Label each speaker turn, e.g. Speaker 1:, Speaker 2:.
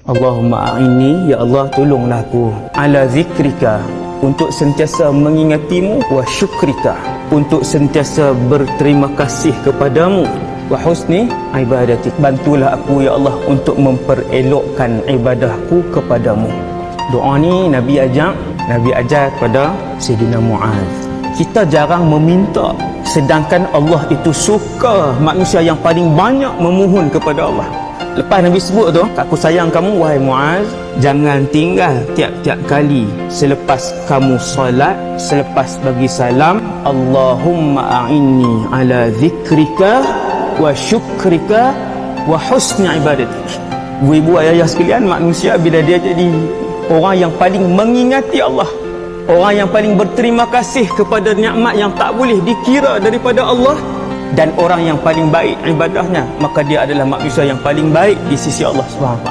Speaker 1: Allahumma a'inni, ya Allah tolonglah aku, ala zikrika, untuk sentiasa mengingatimu, wa syukrika, untuk sentiasa berterima kasih kepadamu, wa husni ibadatik, bantulah aku ya Allah untuk memperelokkan ibadahku kepadamu. Doa ni Nabi ajar kepada Sayyidina Muaz. Kita jarang meminta, sedangkan Allah itu suka manusia yang paling banyak memohon kepada Allah. Lepas Nabi sebut tu, aku sayang kamu wahai Muaz, jangan tinggal tiap-tiap kali selepas kamu solat, selepas bagi salam, Allahumma a'inni ala zikrika wa syukrika wa husni ibadatik. Ibu ayah sekalian, manusia bila dia jadi orang yang paling mengingati Allah, orang yang paling berterima kasih kepada nikmat yang tak boleh dikira daripada Allah, dan orang yang paling baik ibadahnya, maka dia adalah manusia yang paling baik di sisi Allah SWT.